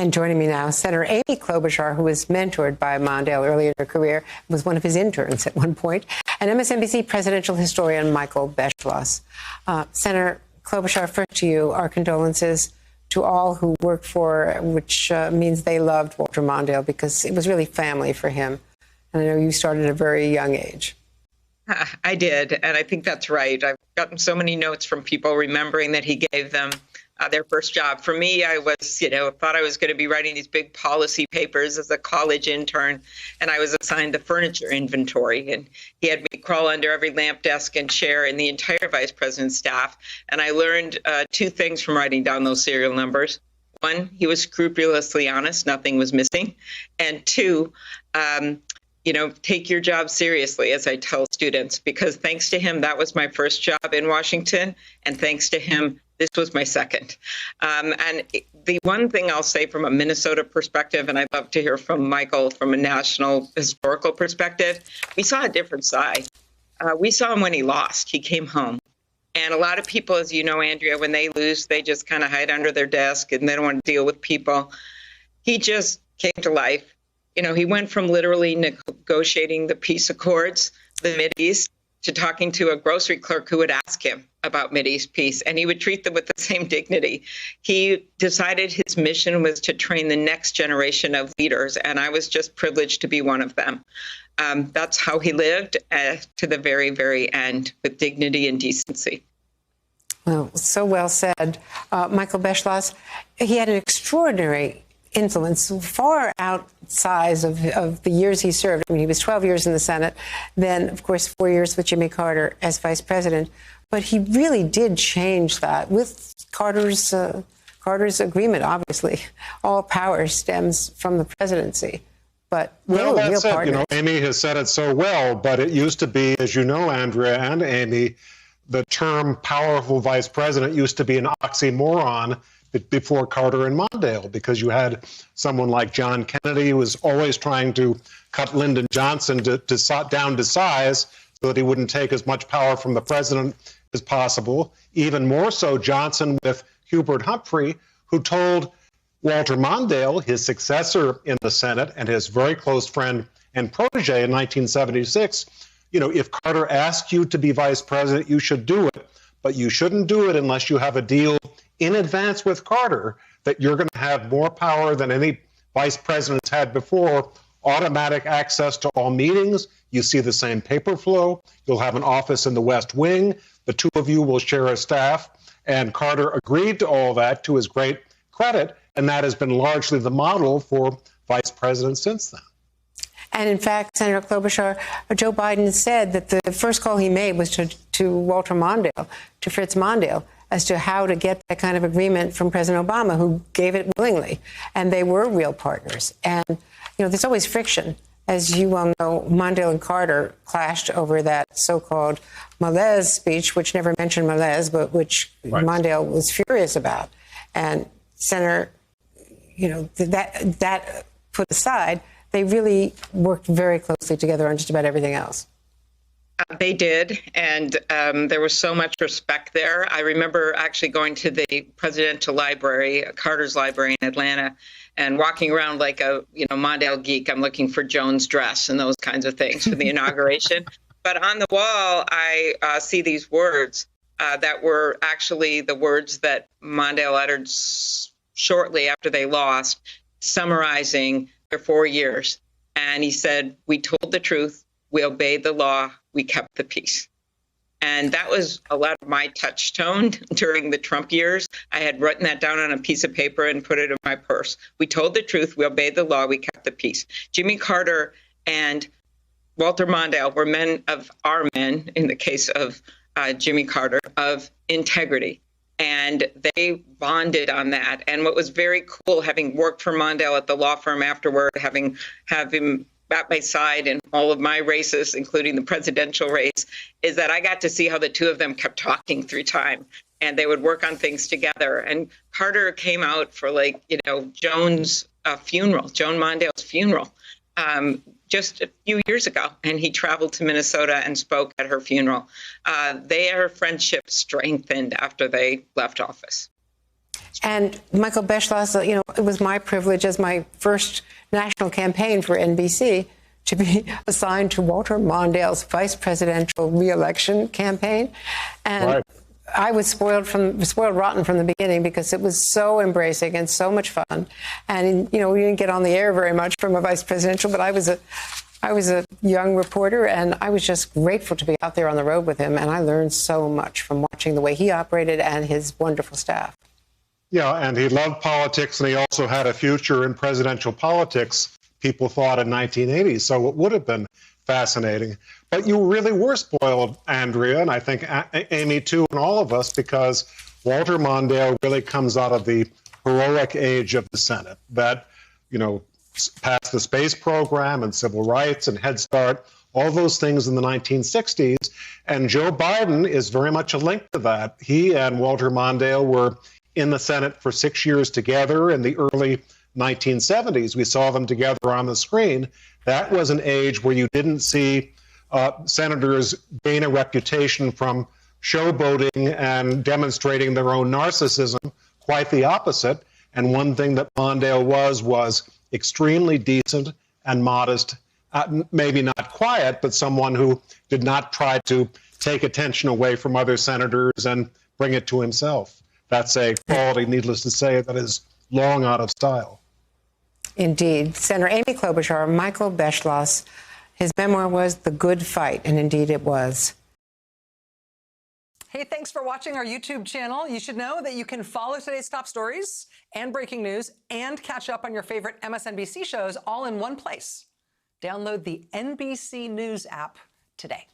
And joining me now, Senator Amy Klobuchar, who was mentored by Mondale early in her career, was one of his interns at one point, and MSNBC presidential historian Michael Beschloss. Senator Klobuchar, first to you, our condolences to all who worked for, which means they loved Walter Mondale, because it was really family for him. And I know you started at a very young age. I did, and I think that's right. I've gotten so many notes from people remembering that he gave them their first job. For me, I was, thought I was going to be writing these big policy papers as a college intern, and I was assigned the furniture inventory. And he had me crawl under every lamp, desk, and chair in the entire vice president's staff. And I learned two things from writing down those serial numbers. One, he was scrupulously honest, nothing was missing. And two, take your job seriously, as I tell students, because thanks to him, that was my first job in Washington. And thanks to him, this was my second. And the one thing I'll say from a Minnesota perspective, and I'd love to hear from Michael from a national historical perspective, we saw a different side. We saw him when he lost. He came home. And a lot of people, as you know, Andrea, when they lose, they just kind of hide under their desk and they don't want to deal with people. He just came to life. He went from literally negotiating the peace accords, the Mideast, to talking to a grocery clerk who would ask him about Mideast peace, and he would treat them with the same dignity. He decided his mission was to train the next generation of leaders, and I was just privileged to be one of them. That's how he lived to the very, very end, with dignity and decency. Well, so well said. Michael Beschloss, he had an extraordinary influence far outside of the years he served. I mean, he was 12 years in the Senate, then, of course, 4 years with Jimmy Carter as vice president. But he really did change that with Carter's agreement, obviously. All power stems from the presidency. But well, real that's it. partners. Amy has said it so well, but it used to be, as you know, Andrea and Amy, the term powerful vice president used to be an oxymoron before Carter and Mondale, because you had someone like John Kennedy who was always trying to cut Lyndon Johnson down to size so that he wouldn't take as much power from the president as possible. Even more so, Johnson with Hubert Humphrey, who told Walter Mondale, his successor in the Senate and his very close friend and protege in 1976, if Carter asked you to be vice president, you should do it, but you shouldn't do it unless you have a deal in advance with Carter that you're going to have more power than any vice presidents had before, automatic access to all meetings. You see the same paper flow. You'll have an office in the West Wing. The two of you will share a staff. And Carter agreed to all that, to his great credit, and that has been largely the model for vice presidents since then. And in fact, Senator Klobuchar, Joe Biden said that the first call he made was to Walter Mondale, to Fritz Mondale, as to how to get that kind of agreement from President Obama, who gave it willingly. And they were real partners. And, there's always friction. As you well know, Mondale and Carter clashed over that so-called Malaise speech, which never mentioned Malaise, but which right. Mondale was furious about. And Senator, that put aside, they really worked very closely together on just about everything else. They did, and there was so much respect there. I remember actually going to the presidential library, Carter's library in Atlanta, and walking around like a Mondale geek. I'm looking for Joan's dress and those kinds of things for the inauguration. But on the wall, I see these words that were actually the words that Mondale uttered shortly after they lost, summarizing their 4 years. And he said, "We told the truth, we obeyed the law, we kept the peace." And that was a lot of my touchstone during the Trump years. I had written that down on a piece of paper and put it in my purse. We told the truth, we obeyed the law, we kept the peace. Jimmy Carter and Walter Mondale were men, in the case of Jimmy Carter, of integrity. And they bonded on that. And what was very cool, having worked for Mondale at the law firm afterward, have him at my side in all of my races, including the presidential race, is that I got to see how the two of them kept talking through time, and they would work on things together. And Carter came out for Joan's funeral, Joan Mondale's funeral, just a few years ago, and he traveled to Minnesota and spoke at her funeral. Their friendship strengthened after they left office. And Michael Beschloss, it was my privilege as my first national campaign for NBC to be assigned to Walter Mondale's vice presidential reelection campaign. And right. I was spoiled rotten from the beginning because it was so embracing and so much fun. And, we didn't get on the air very much from a vice presidential, but I was a young reporter, and I was just grateful to be out there on the road with him. And I learned so much from watching the way he operated and his wonderful staff. Yeah, and he loved politics, and he also had a future in presidential politics, people thought, in 1980. So it would have been fascinating. But you really were spoiled, Andrea, and I think Amy too, and all of us, because Walter Mondale really comes out of the heroic age of the Senate that, passed the space program and civil rights and Head Start, all those things in the 1960s. And Joe Biden is very much a link to that. He and Walter Mondale were in the Senate for 6 years together in the early 1970s. We saw them together on the screen. That was an age where you didn't see senators gain a reputation from showboating and demonstrating their own narcissism. Quite the opposite. And one thing that Mondale was extremely decent and modest, maybe not quiet, but someone who did not try to take attention away from other senators and bring it to himself. That's a quality, needless to say, that is long out of style. Indeed. Senator Amy Klobuchar, Michael Beschloss, his memoir was The Good Fight, and indeed it was. Hey, thanks for watching our YouTube channel. You should know that you can follow today's top stories and breaking news and catch up on your favorite MSNBC shows all in one place. Download the NBC News app today.